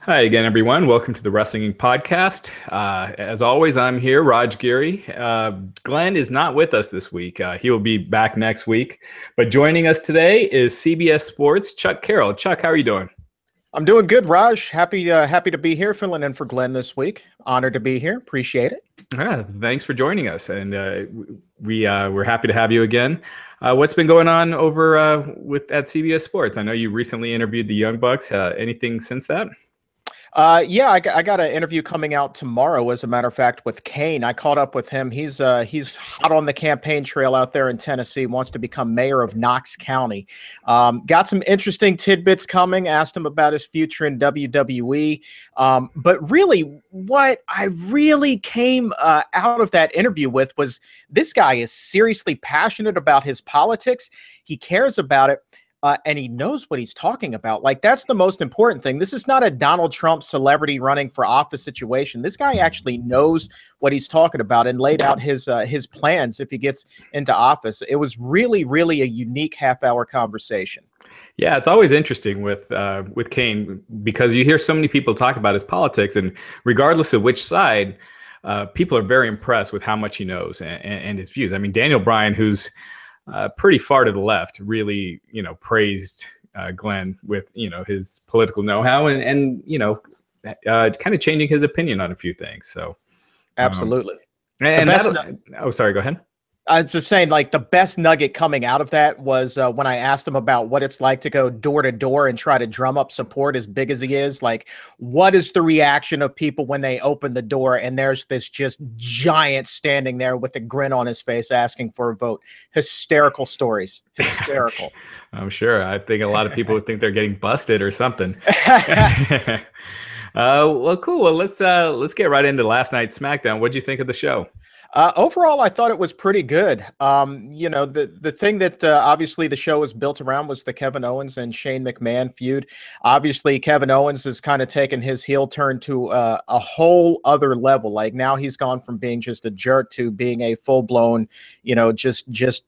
Hi again, everyone. Welcome to the Wrestling Inc. podcast. As always, I'm here, Giri. Glenn is not with us this week. He will be back next week. But joining us today is CBS Sports' Chuck Carroll. Chuck, how are you doing? I'm doing good, Raj. Happy to be here, filling in for Glenn this week. Honored to be here. Appreciate it. Thanks for joining us, and we're happy to have you again. What's been going on over at CBS Sports? I know you recently interviewed the Young Bucks. Anything since that? Yeah, I got an interview coming out tomorrow, as a matter of fact, with Kane. I caught up with him. He's hot on the campaign trail out there in Tennessee, wants to become mayor of Knox County. Got some interesting tidbits coming, asked him about his future in WWE. But really, what I really came out of that interview with was this guy is seriously passionate about his politics. He cares about it. And he knows what he's talking about. Like, that's the most important thing. This is not a Donald Trump celebrity running for office situation. This guy actually knows what he's talking about and laid out his plans if he gets into office. It was really, really a unique half-hour conversation. Yeah, it's always interesting with Kane because you hear so many people talk about his politics, and regardless of which side, people are very impressed with how much he knows and his views. I mean, Daniel Bryan, who's pretty far to the left, really, praised Glenn with, his political know-how and kind of changing his opinion on a few things. So, absolutely. Oh, sorry, go ahead. I was just saying, like, the best nugget coming out of that was when I asked him about what it's like to go door to door and try to drum up support as big as he is. Like, what is the reaction of people when they open the door and there's this just giant standing there with a grin on his face asking for a vote? Hysterical stories. Hysterical. I'm sure. I think a lot of people would think they're getting busted or something. Well, cool. Well, let's get right into last night's SmackDown. What'd you think of the show? Overall, I thought it was pretty good. The thing that obviously the show was built around was the Kevin Owens and Shane McMahon feud. Obviously, Kevin Owens has kind of taken his heel turn to a whole other level. Like, now he's gone from being just a jerk to being a full-blown, just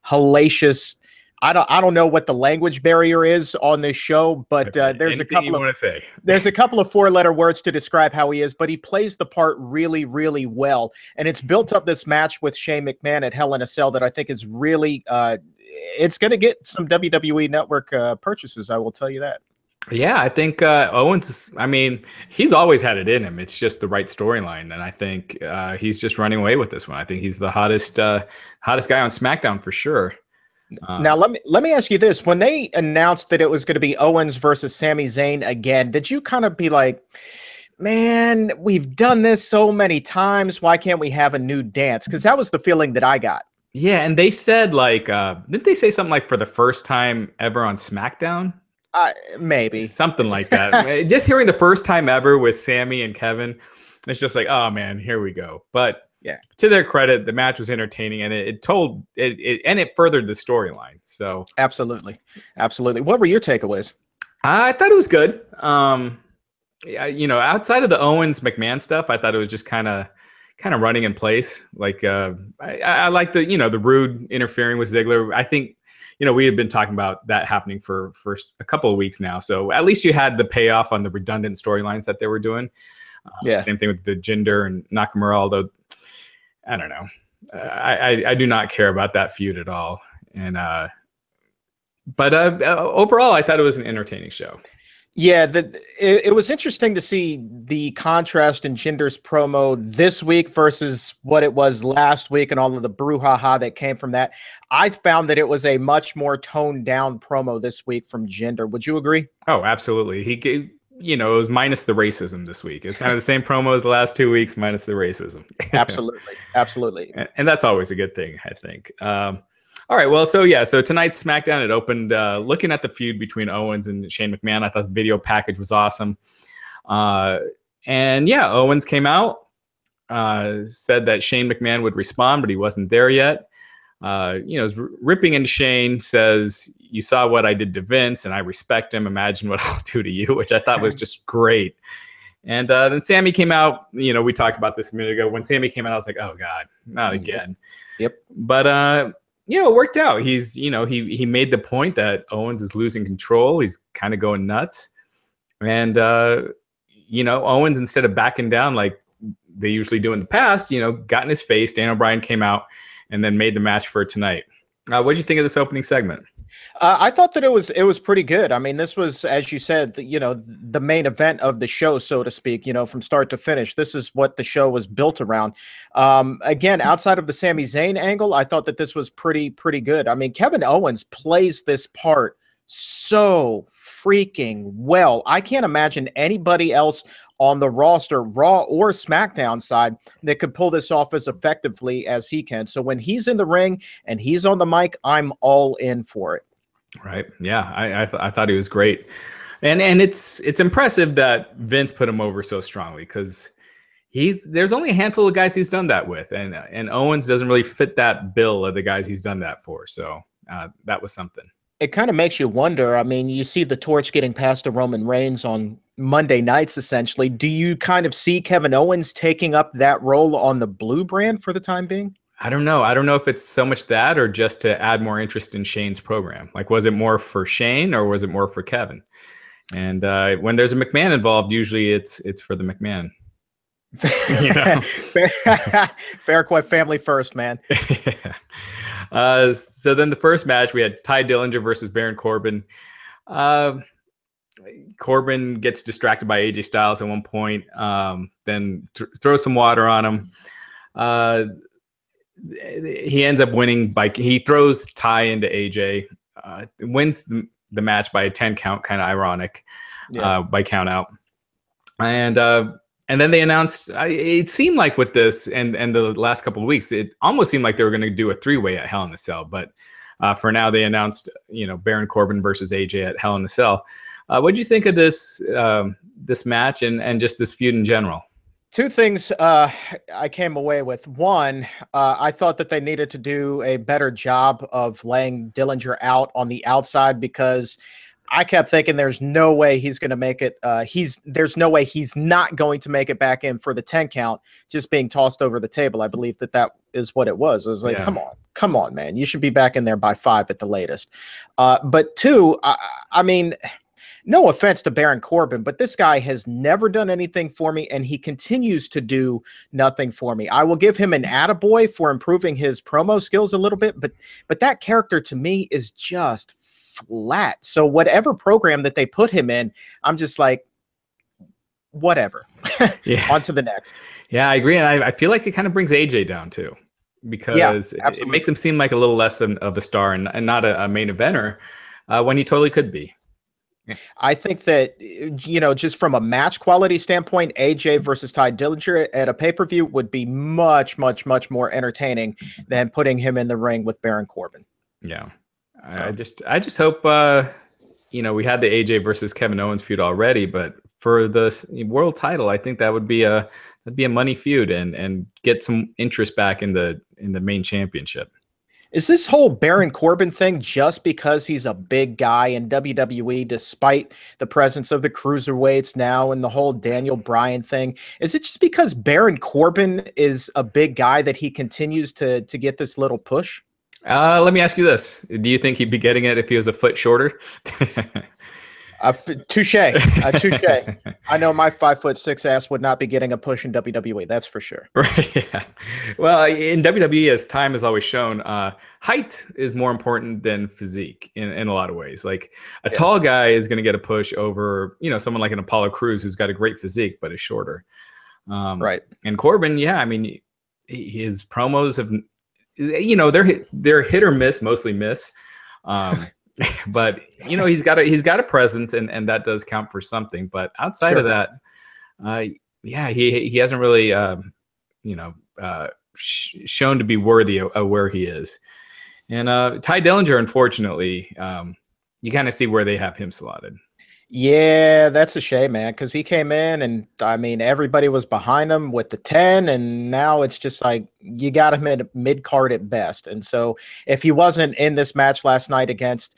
hellacious. I don't know what the language barrier is on this show, but there's a couple of four-letter words to describe how he is, but he plays the part really, really well. And it's built up this match with Shane McMahon at Hell in a Cell that I think is really it's going to get some WWE Network purchases. I will tell you that. Yeah, I think Owens, I mean, he's always had it in him. It's just the right storyline. And I think he's just running away with this one. I think he's the hottest guy on SmackDown for sure. Now, let me ask you this. When they announced that it was going to be Owens versus Sami Zayn again, did you kind of be like, man, we've done this so many times. Why can't we have a new dance? Because that was the feeling that I got. Yeah, and they said, like, didn't they say something like for the first time ever on SmackDown? Maybe. Something like that. Just hearing the first time ever with Sami and Kevin, it's just like, oh, man, here we go. But yeah, to their credit, the match was entertaining, and it furthered the storyline. So absolutely. What were your takeaways? I thought it was good. Outside of the Owens McMahon stuff, I thought it was just kind of running in place. Like I like the rude interfering with Ziggler. I think we had been talking about that happening for a couple of weeks now. So at least you had the payoff on the redundant storylines that they were doing. Same thing with the Jinder and Nakamura, although I don't know. I do not care about that feud at all. And but overall, I thought it was an entertaining show. Yeah, it was interesting to see the contrast in Jinder's promo this week versus what it was last week and all of the brouhaha that came from that. I found that it was a much more toned down promo this week from Jinder. Would you agree? Oh, absolutely. He gave. It was minus the racism this week. It's kind of the same promo as the last 2 weeks, minus the racism. Absolutely. And that's always a good thing, I think. All right, well, so tonight's SmackDown, it opened looking at the feud between Owens and Shane McMahon. I thought the video package was awesome. And yeah, Owens came out, said that Shane McMahon would respond, but he wasn't there yet. Is ripping into Shane, says, "You saw what I did to Vince, and I respect him. Imagine what I'll do to you," which I thought was just great. And then Sami came out. We talked about this a minute ago. When Sami came out, I was like, "Oh God, not again." Yep. But it worked out. He's, he made the point that Owens is losing control. He's kind of going nuts, and Owens, instead of backing down like they usually do in the past, got in his face. Daniel Bryan came out and then made the match for tonight. What did you think of this opening segment? I thought that it was pretty good. I mean, this was, as you said, the main event of the show, so to speak. From start to finish, this is what the show was built around. Again, outside of the Sami Zayn angle, I thought that this was pretty good. I mean, Kevin Owens plays this part so freaking well. I can't imagine anybody else on the roster, Raw or SmackDown side, that could pull this off as effectively as he can. So when he's in the ring and he's on the mic, I'm all in for it. Right. Yeah. I thought he was great. And it's impressive that Vince put him over so strongly, because there's only a handful of guys he's done that with. And Owens doesn't really fit that bill of the guys he's done that for. So that was something. It kind of makes you wonder. I mean, you see the torch getting passed to Roman Reigns on Monday nights, essentially. Do you kind of see Kevin Owens taking up that role on the Blue brand for the time being? I don't know. I don't know if it's so much that or just to add more interest in Shane's program. Like, was it more for Shane or was it more for Kevin? And when there's a McMahon involved, usually it's for the McMahon. Fair, quite family first, man. So then the first match, we had Ty Dillinger versus Baron Corbin. Corbin gets distracted by AJ Styles at one point, then throws some water on him. He ends up winning he throws Ty into AJ, wins the match by a 10 count, kind of ironic, by count out. And then they announced, it seemed like with this and the last couple of weeks, it almost seemed like they were going to do a 3-way at Hell in a Cell. But for now, they announced, Baron Corbin versus AJ at Hell in a Cell. What did you think of this match and just this feud in general? Two things I came away with. One, I thought that they needed to do a better job of laying Dillinger out on the outside, because I kept thinking there's no way he's going to make it. There's no way he's not going to make it back in for the 10 count, just being tossed over the table. I believe that is what it was. It was like, come on, man. You should be back in there by 5 at the latest. But two, I mean, no offense to Baron Corbin, but this guy has never done anything for me, and he continues to do nothing for me. I will give him an attaboy for improving his promo skills a little bit, but that character to me is just flat. So whatever program that they put him in, I'm just like, whatever. On to the next. Yeah, I agree. And I feel like it kind of brings AJ down too, because it makes him seem like a little less of a star and not a main eventer when he totally could be. I think that, just from a match quality standpoint, AJ versus Ty Dillinger at a pay-per-view would be much, much, much more entertaining than putting him in the ring with Baron Corbin. Yeah. I just hope, we had the AJ versus Kevin Owens feud already, but for the world title, I think that'd be a money feud and get some interest back in the main championship. Is this whole Baron Corbin thing just because he's a big guy in WWE, despite the presence of the Cruiserweights now and the whole Daniel Bryan thing? Is it just because Baron Corbin is a big guy that he continues to get this little push? Let me ask you this. Do you think he'd be getting it if he was a foot shorter? Touche. Touche. I know my 5'6" ass would not be getting a push in WWE. That's for sure. Right. Yeah. Well, in WWE, as time has always shown, height is more important than physique in a lot of ways. Like a tall guy is going to get a push over, someone like an Apollo Crews who's got a great physique but is shorter. Right. And Corbin, I mean, his promos have, they're hit or miss, mostly miss. But he's got a presence and that does count for something. But outside of that, he hasn't really shown to be worthy of where he is. And Ty Dillinger, unfortunately, you kind of see where they have him slotted. Yeah, that's a shame, man, because he came in and, I mean, everybody was behind him with the 10, and now it's just like you got him in mid-card at best. And so if he wasn't in this match last night against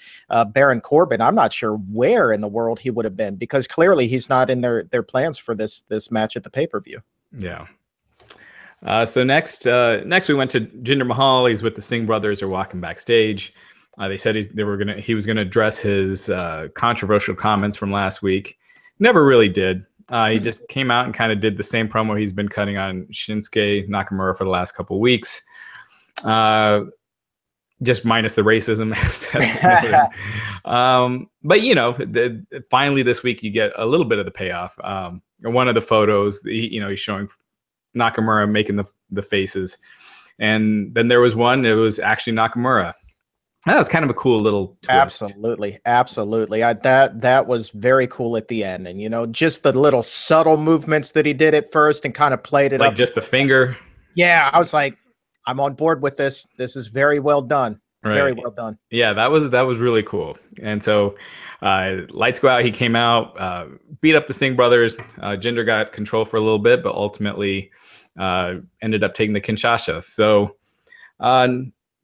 Baron Corbin, I'm not sure where in the world he would have been, because clearly he's not in their plans for this match at the pay-per-view. Yeah. So next we went to Jinder Mahal. He's with the Singh brothers. They're walking backstage. They said he was gonna address his controversial comments from last week. Never really did. He just came out and kind of did the same promo he's been cutting on Shinsuke Nakamura for the last couple of weeks. Just minus the racism. But, you know, finally this week you get a little bit of the payoff. One of the photos, he's showing Nakamura making the faces. And then there was one, it was actually Nakamura. That was kind of a cool little twist. Absolutely. That was very cool at the end. And, you know, just the little subtle movements that he did at first and kind of played it like up. Just the finger. Yeah, I was like, I'm on board with this. This is very well done. Right. Very well done. Yeah, that was really cool. And so lights go out. He came out, beat up the Singh brothers. Jinder got control for a little bit, but ultimately ended up taking the Kinshasa. So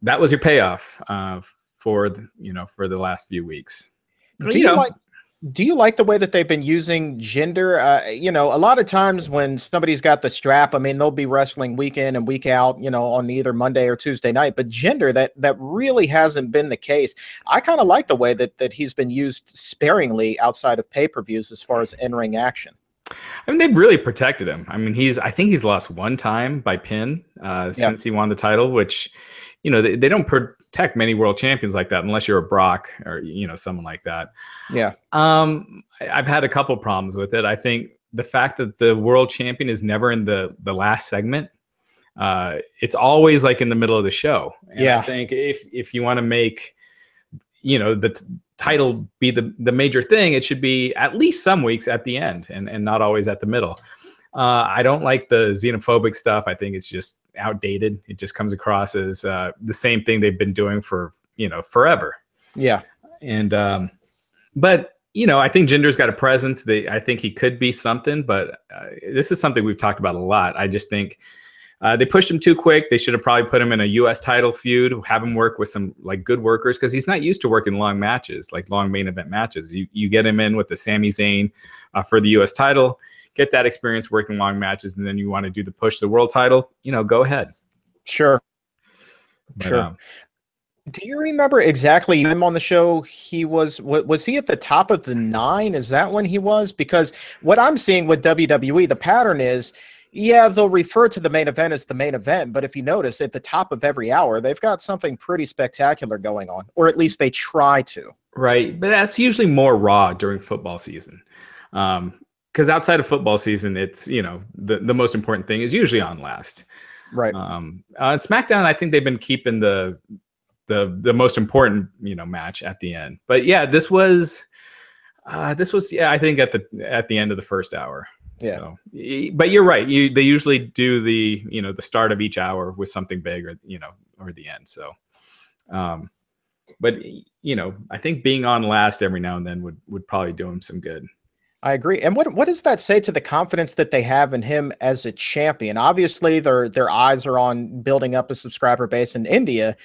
that was your payoff for the last few weeks. Do you like the way that they've been using Jinder? You know, a lot of times when somebody's got the strap, I mean, they'll be wrestling week in and week out, you know, on either Monday or Tuesday night. But Jinder, that really hasn't been the case. I kind of like the way that he's been used sparingly outside of pay-per-views as far as in-ring action. I mean, they've really protected him. I mean, I think he's lost one time by pin since he won the title, which, you know, they don't protect many world champions like that unless you're a Brock or, you know, someone like that. Yeah. I've had a couple problems with it. I think the fact that the world champion is never in the last segment, it's always like in the middle of the show. And I think if you want to make, you know, the title be the major thing, it should be at least some weeks at the end and not always at the middle. I don't like the xenophobic stuff. I think it's just outdated. It just comes across as the same thing they've been doing for, you know, forever. Yeah. And, but, you know, I think Jinder's got a presence. I think he could be something, but this is something we've talked about a lot. I just think they pushed him too quick. They should have probably put him in a U.S. title feud, have him work with some like good workers, because he's not used to working long matches, like long main event matches. You get him in with the Sami Zayn for the U.S. title, get that experience working long matches, and then you want to do the push to the world title, you know, go ahead. Sure. Sure. Do you remember exactly him on the show? He was he at the top of the 9? Is that when he was? Because what I'm seeing with WWE, the pattern is, yeah, they'll refer to the main event as the main event, but if you notice, at the top of every hour, they've got something pretty spectacular going on, or at least they try to. Right, but that's usually more Raw during football season. Because outside of football season, it's, you know, the most important thing is usually on last. Right. SmackDown, I think they've been keeping the most important, you know, match at the end. But yeah, this was I think at the end of the first hour. Yeah. So, but you're right. They usually do the, you know, the start of each hour with something big, or, you know, or the end. So, but, you know, I think being on last every now and then would probably do him some good. I agree. And what does that say to the confidence that they have in him as a champion? Obviously, their eyes are on building up a subscriber base in India,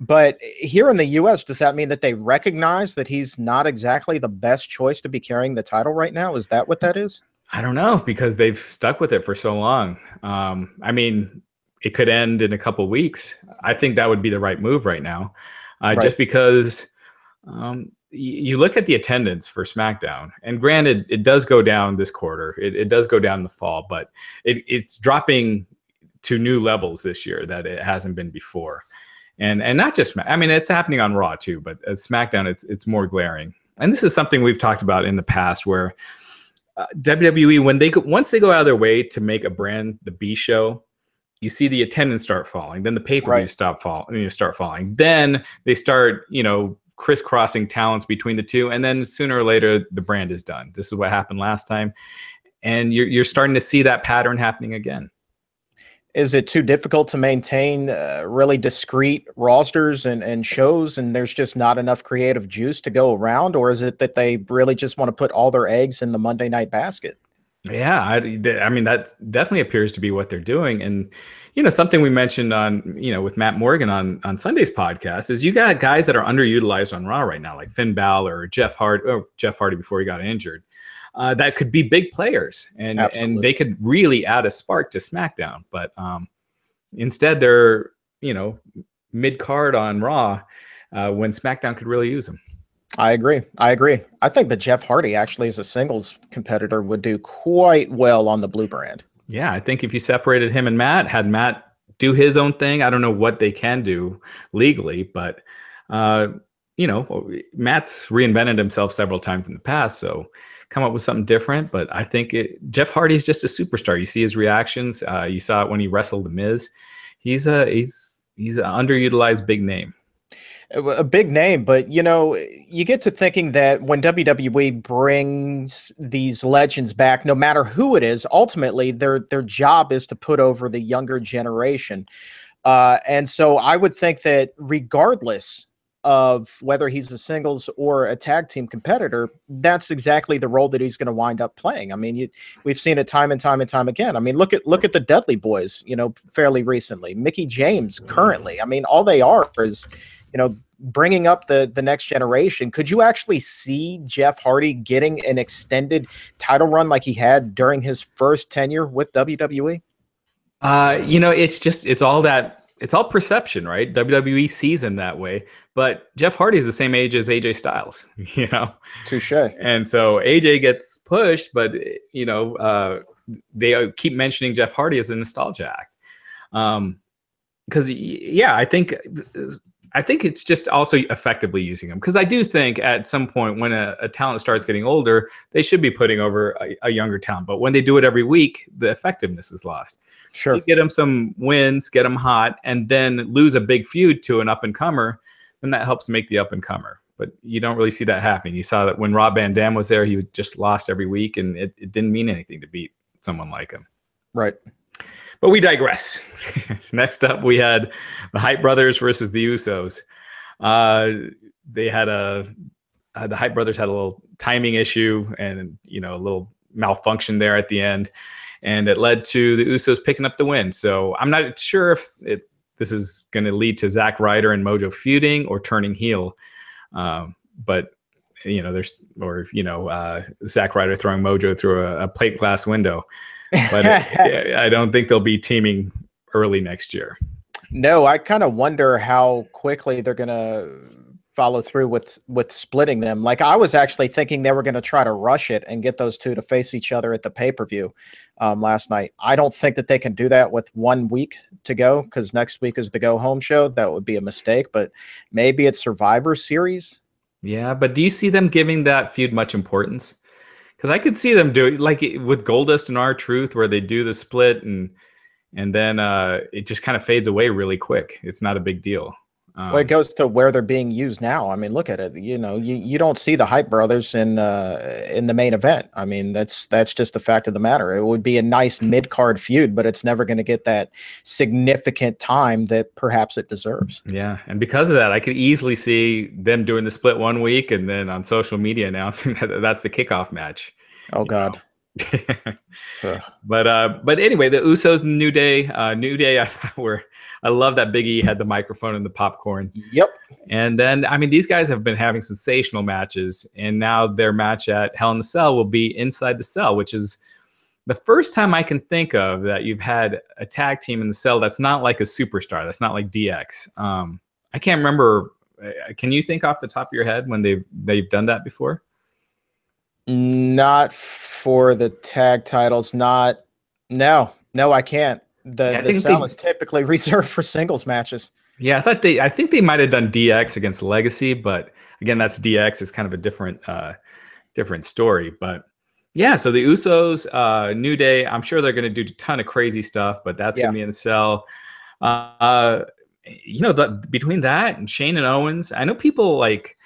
but here in the U.S., does that mean that they recognize that he's not exactly the best choice to be carrying the title right now? Is that what that is? I don't know, because they've stuck with it for so long. I mean, it could end in a couple of weeks. I think that would be the right move right now, right. Just because you look at the attendance for SmackDown, and granted, it does go down this quarter. It does go down in the fall, but it's dropping to new levels this year that it hasn't been before. And not just, I mean, it's happening on Raw too, but at SmackDown, it's more glaring. And this is something we've talked about in the past, where WWE, once they go out of their way to make a brand the B show, you see the attendance start falling. Then the pay-per-view start falling. Then they start, you know, crisscrossing talents between the two, and then sooner or later the brand is done. This is what happened last time, and you're starting to see that pattern happening again. Is it too difficult to maintain really discrete rosters and shows, and there's just not enough creative juice to go around? Or is it that they really just want to put all their eggs in the Monday night basket? Yeah, I mean, that definitely appears to be what they're doing. And, you know, something we mentioned on, you know, with Matt Morgan on Sunday's podcast is you got guys that are underutilized on Raw right now, like Finn Balor or Jeff Hardy before he got injured. That could be big players, and they could really add a spark to SmackDown. But instead, they're, you know, mid-card on Raw when SmackDown could really use them. I agree. I agree. I think that Jeff Hardy actually as a singles competitor would do quite well on the blue brand. Yeah, I think if you separated him and Matt, had Matt do his own thing, I don't know what they can do legally, but uh, Matt's reinvented himself several times in the past, so come up with something different. But I think Jeff Hardy's just a superstar. You see his reactions. You saw it when he wrestled The Miz. He's an underutilized big name. A big name, but you get to thinking that when WWE brings these legends back, no matter who it is, ultimately their job is to put over the younger generation. And so I would think that regardless of whether he's a singles or a tag team competitor, that's exactly the role that he's going to wind up playing. I mean, we've seen it time and time and time again. I mean, look at the Dudley Boys, fairly recently. Mickey James currently. I mean, all they are is bringing up the next generation. Could you actually see Jeff Hardy getting an extended title run like he had during his first tenure with WWE? It's all perception, right? WWE sees him that way, but Jeff Hardy is the same age as AJ Styles, Touche. And so AJ gets pushed, but they keep mentioning Jeff Hardy as a nostalgia act. Because I think it's just also effectively using them, because I do think at some point when a talent starts getting older, they should be putting over a younger talent. But when they do it every week, the effectiveness is lost. Sure. To get them some wins, get them hot, and then lose a big feud to an up-and-comer, then that helps make the up-and-comer. But you don't really see that happening. You saw that when Rob Van Dam was there, he just lost every week, and it didn't mean anything to beat someone like him. Right. But we digress. Next up, we had the Hype Brothers versus the Usos. They had the Hype Brothers had a little timing issue and a little malfunction there at the end, and it led to the Usos picking up the win. So I'm not sure if this is going to lead to Zack Ryder and Mojo feuding or turning heel. But Zack Ryder throwing Mojo through a plate glass window. But I don't think they'll be teaming early next year. No, I kind of wonder how quickly they're going to follow through with splitting them. Like, I was actually thinking they were going to try to rush it and get those two to face each other at the pay-per-view last night. I don't think that they can do that with 1 week to go, because next week is the go-home show. That would be a mistake, but maybe it's Survivor Series. Yeah, but do you see them giving that feud much importance? Because I could see them doing like with Goldust and R-Truth, where they do the split and then it just kind of fades away really quick. It's not a big deal. Well, it goes to where they're being used now. I mean, look at it. You don't see the Hype Brothers in the main event. I mean, that's just a fact of the matter. It would be a nice mid-card feud, but it's never going to get that significant time that perhaps it deserves. Yeah, and because of that, I could easily see them doing the split 1 week and then on social media announcing that that's the kickoff match. Oh God. But anyway, the Usos, New Day, I love that Big E had the microphone and the popcorn. Yep. And then, I mean, these guys have been having sensational matches, and now their match at Hell in the Cell will be inside the cell, which is the first time I can think of that you've had a tag team in the cell that's not like a superstar, that's not like DX. I can't remember. Can you think off the top of your head when they've done that before? Not for the tag titles. No, I can't. The cell is typically reserved for singles matches. Yeah, I think they might have done DX against Legacy, but again, that's DX. It's kind of a different story. But yeah, so the Usos, New Day, I'm sure they're going to do a ton of crazy stuff, but that's going to be in the cell. Between that and Shane and Owens, I know people like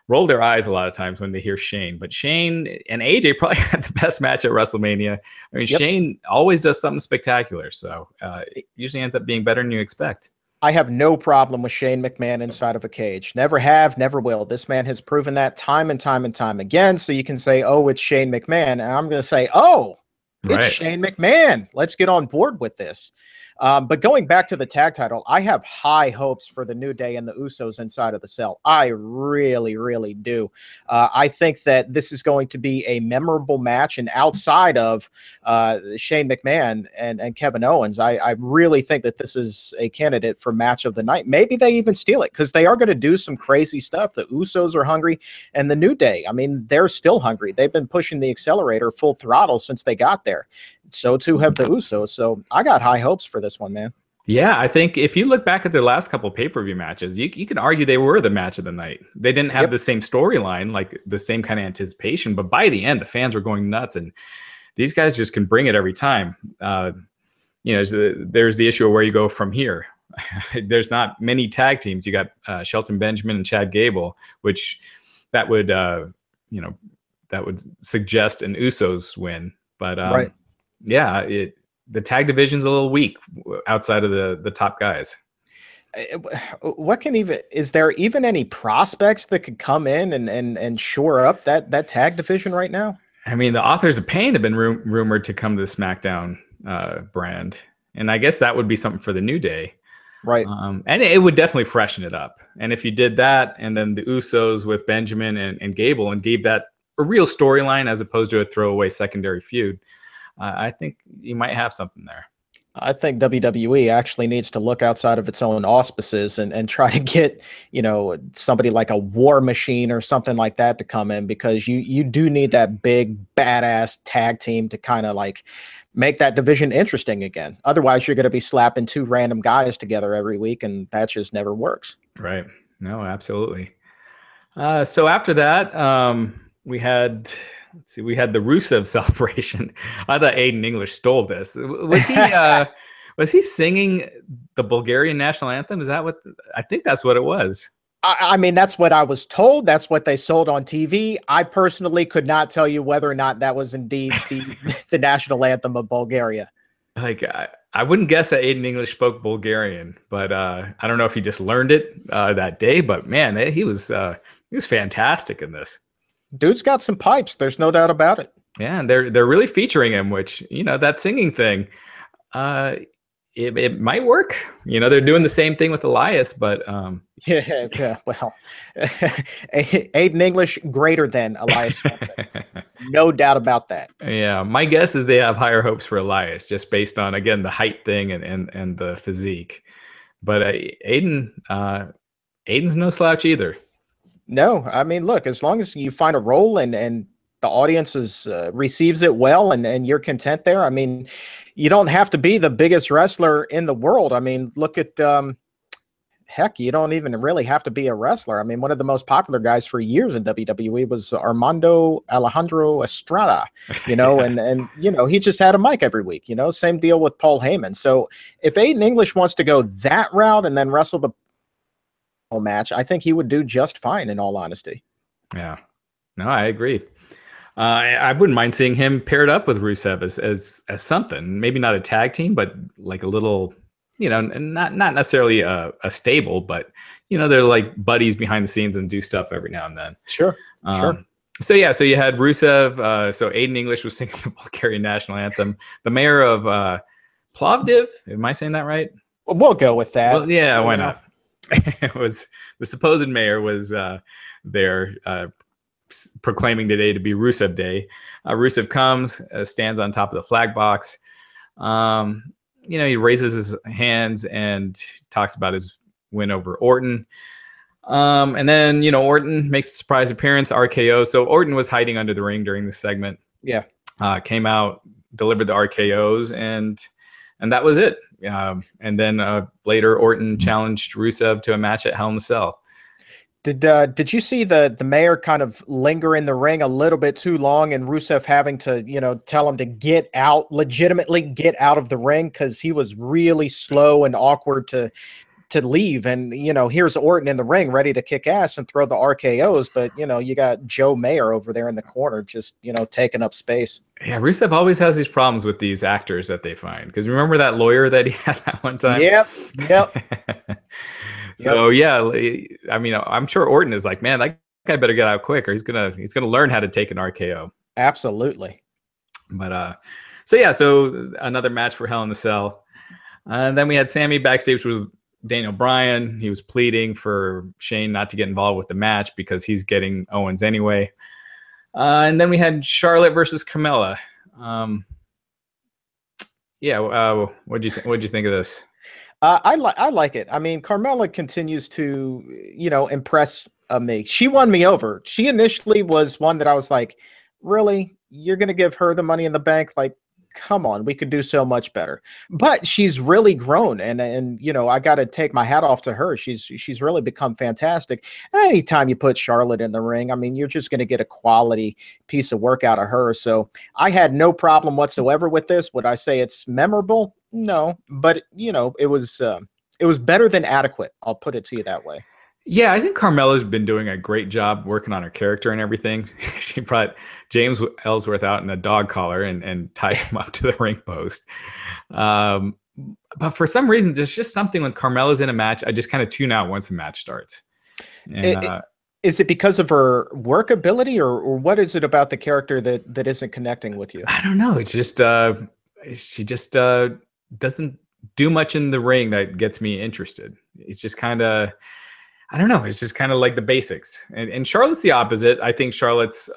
roll their eyes a lot of times when they hear Shane, but Shane and AJ probably had the best match at WrestleMania. I mean, Shane always does something spectacular, so it usually ends up being better than you expect. I have no problem with Shane McMahon inside of a cage. Never have, never will. This man has proven that time and time and time again. So you can say, oh, it's Shane McMahon. And I'm going to say, oh, it's Shane McMahon. Let's get on board with this. But going back to the tag title, I have high hopes for the New Day and the Usos inside of the cell. I really, really do. I think that this is going to be a memorable match. And outside of Shane McMahon and Kevin Owens, I really think that this is a candidate for match of the night. Maybe they even steal it because they are going to do some crazy stuff. The Usos are hungry, and the New Day, I mean, they're still hungry. They've been pushing the accelerator full throttle since they got there. So too have the Usos. So I got high hopes for this one, man. Yeah, I think if you look back at their last couple pay-per-view matches, you can argue they were the match of the night. They didn't have the same storyline, like the same kind of anticipation, but by the end, the fans were going nuts, and these guys just can bring it every time. There's the issue of where you go from here. There's not many tag teams. You got Shelton Benjamin and Chad Gable, which that would suggest an Usos win, but right. Yeah, the tag division's a little weak outside of the top guys. Is there even any prospects that could come in and shore up that tag division right now? I mean, the Authors of Pain have been rumored to come to the SmackDown brand, and I guess that would be something for the New Day. Right. And it would definitely freshen it up. And if you did that, and then the Usos with Benjamin and Gable, and gave that a real storyline as opposed to a throwaway secondary feud, I think you might have something there. I think WWE actually needs to look outside of its own auspices and try to get, somebody like a War Machine or something like that to come in, because you do need that big badass tag team to kind of like make that division interesting again. Otherwise, you're going to be slapping two random guys together every week, and that just never works. Right. No, absolutely. So after that, we had the Rusev celebration. I thought Aiden English stole this. Was he singing the Bulgarian national anthem? Is that I think that's what it was. I mean, that's what I was told. That's what they sold on TV. I personally could not tell you whether or not that was indeed the national anthem of Bulgaria. Like, I wouldn't guess that Aiden English spoke Bulgarian, but I don't know if he just learned it that day. But man, he was fantastic in this. Dude's got some pipes. There's no doubt about it. Yeah, and they're really featuring him, which, that singing thing, it might work. They're doing the same thing with Elias, but yeah. Well, Aiden English greater than Elias Sampson. No doubt about that. Yeah, my guess is they have higher hopes for Elias, just based on, again, the height thing and the physique. But Aiden's no slouch either. No, I mean, look, as long as you find a role and the audience receives it well and you're content there, I mean, you don't have to be the biggest wrestler in the world. I mean, look at, heck, you don't even really have to be a wrestler. I mean, one of the most popular guys for years in WWE was Armando Alejandro Estrada, Yeah. and he just had a mic every week, same deal with Paul Heyman. So if Aiden English wants to go that route and then wrestle the match, I think he would do just fine, in all honesty. Yeah, no, I agree. I wouldn't mind seeing him paired up with Rusev as something, maybe not a tag team, but like a little, not necessarily a stable, but they're like buddies behind the scenes and do stuff every now and then. Sure. So you had Rusev. So Aiden English was singing the Bulgarian national anthem. The mayor of Plovdiv, am I saying that right? Well, we'll go with that. Well, yeah, why not? It was the supposed mayor was there proclaiming today to be Rusev Day. Rusev comes, stands on top of the flag box. He raises his hands and talks about his win over Orton. And then, Orton makes a surprise appearance, RKO. So Orton was hiding under the ring during this segment. Yeah. Came out, delivered the RKOs, and that was it. And then later, Orton challenged Rusev to a match at Hell in a Cell. Did you see the mayor kind of linger in the ring a little bit too long, and Rusev having to tell him to legitimately get out of the ring, because he was really slow and awkward to leave? And here's Orton in the ring ready to kick ass and throw the RKOs, but you got Joe Mayer over there in the corner just taking up space. Yeah, Rusev always has these problems with these actors that they find, because remember that lawyer that he had that one time? Yep. So yeah, I mean, I'm sure Orton is like, man, that guy better get out quick, or he's gonna learn how to take an RKO. Absolutely. But so another match for Hell in the Cell. And then we had Sammy backstage with Daniel Bryan. He was pleading for Shane not to get involved with the match because he's getting Owens anyway. And then we had Charlotte versus Carmella. What'd you think of this? I like it. I mean, Carmella continues to, impress me. She won me over. She initially was one that I was like, really? You're going to give her the Money in the Bank? Like, come on, we could do so much better. But she's really grown, and I got to take my hat off to her. She's really become fantastic. Anytime you put Charlotte in the ring, I mean, you're just going to get a quality piece of work out of her. So I had no problem whatsoever with this. Would I say it's memorable? No, but it was better than adequate. I'll put it to you that way. Yeah, I think Carmella's been doing a great job working on her character and everything. She brought James Ellsworth out in a dog collar and tied him up to the ring post. But for some reason, there's just something when Carmella's in a match, I just kind of tune out once the match starts. And, is it because of her work ability, or what is it about the character that isn't connecting with you? I don't know. It's just she just doesn't do much in the ring that gets me interested. It's just kind of, I don't know. It's just kind of like the basics. And Charlotte's the opposite. I think Charlotte's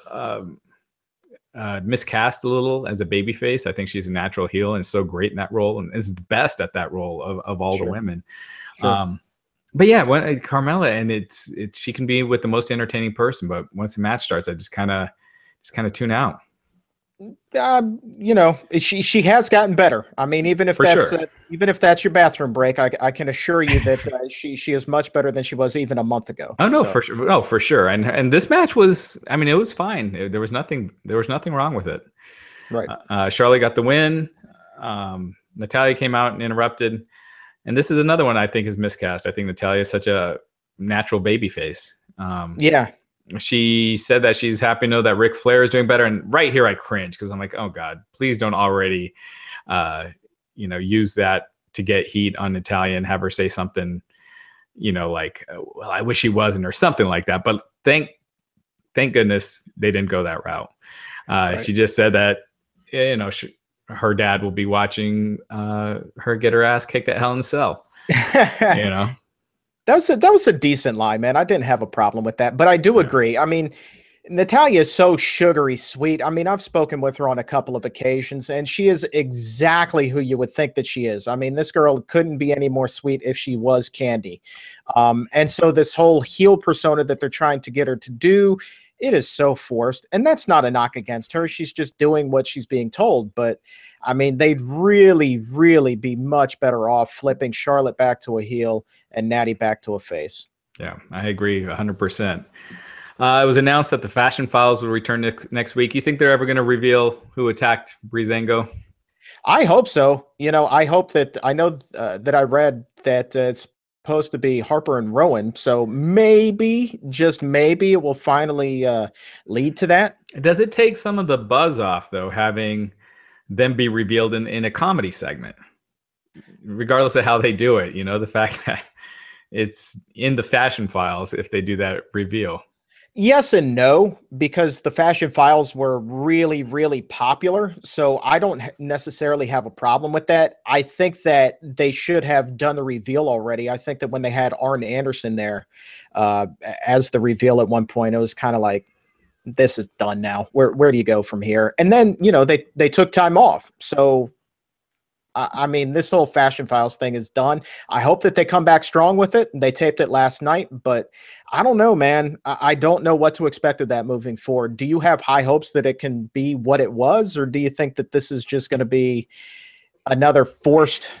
miscast a little as a babyface. I think she's a natural heel and so great in that role and is the best at that role of all the women. Sure. But yeah, when Carmella, and she can be with the most entertaining person, but once the match starts, I just kind of tune out. She has gotten better. I mean, even if that's your bathroom break, I can assure you that she is much better than she was even a month ago. Oh no, for sure. Oh, for sure. And this match was, I mean, it was fine. There was nothing wrong with it. Right. Charlotte got the win. Natalya came out and interrupted. And this is another one I think is miscast. I think Natalya is such a natural babyface. Yeah. She said that she's happy to know that Ric Flair is doing better. And right here, I cringe because I'm like, oh God, please don't already, use that to get heat on Natalya and have her say something, like, well, I wish he wasn't, or something like that. But thank goodness they didn't go that route. Right. She just said that, her dad will be watching her get her ass kicked at Hell in a Cell. That was a decent lie, man. I didn't have a problem with that, but I do agree. I mean, Natalya is so sugary sweet. I mean, I've spoken with her on a couple of occasions, and she is exactly who you would think that she is. I mean, this girl couldn't be any more sweet if she was candy. And so this whole heel persona that they're trying to get her to do, it is so forced. And that's not a knock against her. She's just doing what she's being told. But I mean, they'd really, really be much better off flipping Charlotte back to a heel and Natty back to a face. Yeah, I agree 100%. It was announced that the Fashion Files will return next week. You think they're ever going to reveal who attacked Breezango? I hope so. I hope that, I know that I read that it's supposed to be Harper and Rowan. So maybe, just maybe, it will finally lead to that. Does it take some of the buzz off, though, having them be revealed in a comedy segment, regardless of how they do it? The fact that it's in the Fashion Files, if they do that reveal. Yes and no, because the Fashion Files were really, really popular. So I don't necessarily have a problem with that. I think that they should have done the reveal already. I think that when they had Arn Anderson there as the reveal at one point, it was kind of like, this is done now. Where do you go from here? And then, they took time off. So, I mean, this whole Fashion Files thing is done. I hope that they come back strong with it. They taped it last night, but I don't know, man. I don't know what to expect of that moving forward. Do you have high hopes that it can be what it was, or do you think that this is just going to be another forced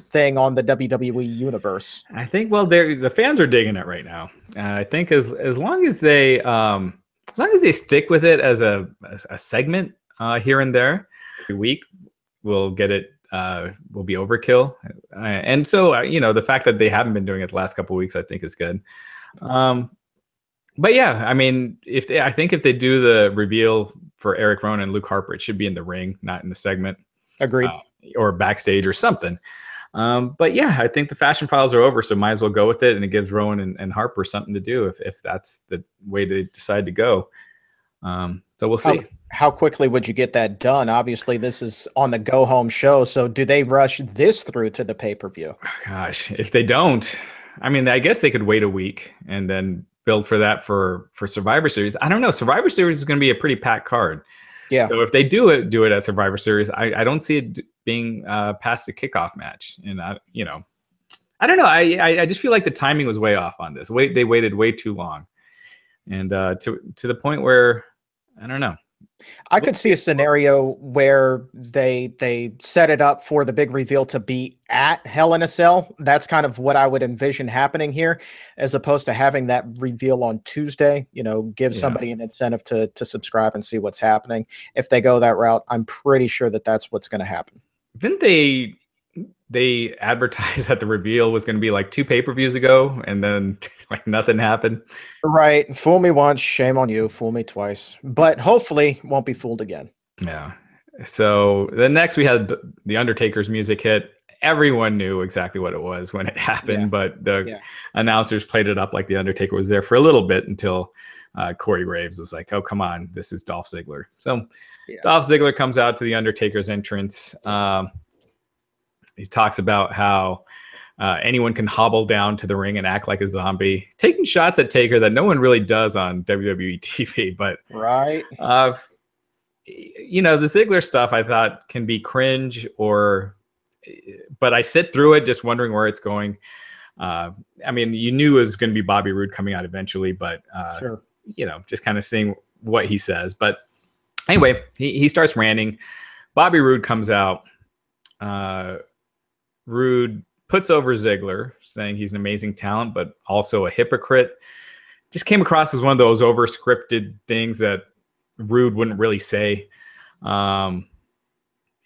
thing on the WWE universe? I think, well, the fans are digging it right now. I think as long as they stick with it as a segment here and there every week, we'll get it. Will be overkill. And so, the fact that they haven't been doing it the last couple of weeks, I think is good. But yeah, I mean, I think if they do the reveal for Eric Rowan and Luke Harper, it should be in the ring, not in the segment. Agreed. Or backstage or something. But yeah, I think the Fashion Files are over, so might as well go with it. And it gives Rowan and Harper something to do if that's the way they decide to go. So we'll see. How quickly would you get that done? Obviously, this is on the go-home show, so do they rush this through to the pay-per-view? Gosh, if they don't, I mean, I guess they could wait a week and then build for that for Survivor Series. I don't know. Survivor Series is going to be a pretty packed card. Yeah. So if they do it at Survivor Series, I don't see it being past the kickoff match. And I don't know. I just feel like the timing was way off on this. They waited way too long, and to the point where I don't know. I could see a scenario where they set it up for the big reveal to be at Hell in a Cell. That's kind of what I would envision happening here, as opposed to having that reveal on Tuesday. Give somebody an incentive to subscribe and see what's happening. If they go that route, I'm pretty sure that that's what's going to happen. Didn't they advertised that the reveal was going to be like 2 pay-per-views ago, and then like nothing happened? Right. Fool me once, shame on you. Fool me twice. But hopefully won't be fooled again. Yeah. So then next we had the Undertaker's music hit. Everyone knew exactly what it was when it happened, but the announcers played it up like the Undertaker was there for a little bit until Corey Graves was like, "Oh, come on, this is Dolph Ziggler." So Dolph Ziggler comes out to the Undertaker's entrance. He talks about how anyone can hobble down to the ring and act like a zombie, taking shots at Taker that no one really does on WWE TV. But the Ziggler stuff I thought can be cringe, but I sit through it just wondering where it's going. I mean, you knew it was going to be Bobby Roode coming out eventually, but just kind of seeing what he says. But anyway, he starts ranting. Bobby Roode comes out. Roode puts over Ziggler, saying he's an amazing talent, but also a hypocrite. Just came across as one of those over-scripted things that Roode wouldn't really say.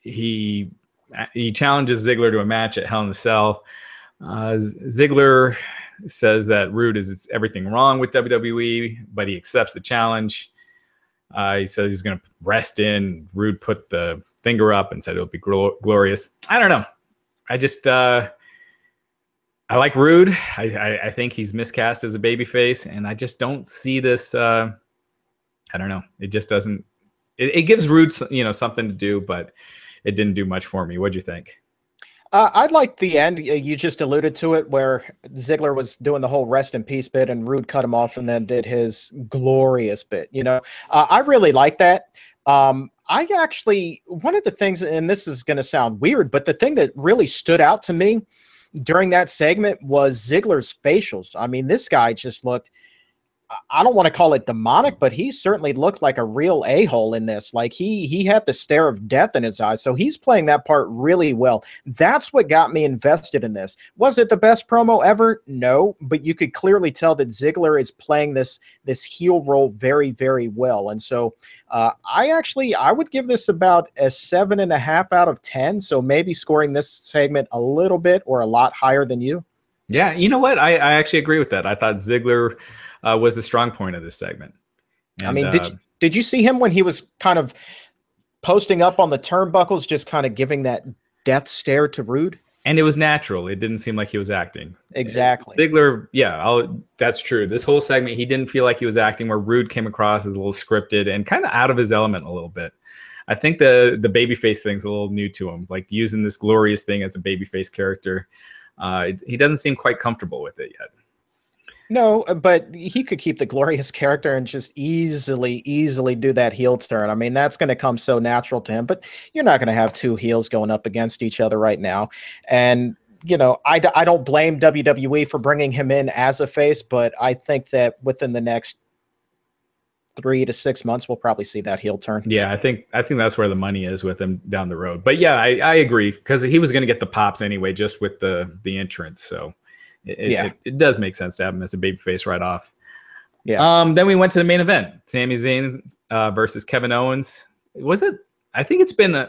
He challenges Ziggler to a match at Hell in a Cell. Ziggler says that Roode is everything wrong with WWE, but he accepts the challenge. He says he's going to rest in. Roode put the finger up and said it'll be glorious. I don't know. I just I like Roode. I think he's miscast as a babyface, and I just don't see this. I don't know. It just doesn't. It gives Roode something to do, but it didn't do much for me. What'd you think? I'd like the end. You just alluded to it, where Ziggler was doing the whole rest in peace bit, and Roode cut him off, and then did his glorious bit. I really like that. I actually, one of the things, and this is going to sound weird, but the thing that really stood out to me during that segment was Ziggler's facials. I mean, this guy just looked, I don't want to call it demonic, but he certainly looked like a real a-hole in this. Like he had the stare of death in his eyes. So he's playing that part really well. That's what got me invested in this. Was it the best promo ever? No, but you could clearly tell that Ziggler is playing this heel role very, very well. And so I would give this about a 7.5 out of 10. So maybe scoring this segment a little bit or a lot higher than you. Yeah, you know what? I actually agree with that. I thought Ziggler was the strong point of this segment. And, I mean, did you see him when he was kind of posting up on the turnbuckles, just kind of giving that death stare to Roode? And it was natural. It didn't seem like he was acting. Exactly. Ziggler, that's true. This whole segment, he didn't feel like he was acting, where Roode came across as a little scripted and kind of out of his element a little bit. I think the babyface thing's a little new to him, like using this glorious thing as a babyface character. He doesn't seem quite comfortable with it yet. No, but he could keep the glorious character and just easily do that heel turn. I mean, that's going to come so natural to him, but you're not going to have two heels going up against each other right now. And, I don't blame WWE for bringing him in as a face, but I think that within the next 3 to 6 months, we'll probably see that heel turn. Yeah, I think that's where the money is with him down the road. But yeah, I agree, because he was going to get the pops anyway, just with the entrance. So it does make sense to have him as a babyface right off. Yeah. Then we went to the main event: Sami Zayn versus Kevin Owens. Was it? I think it's been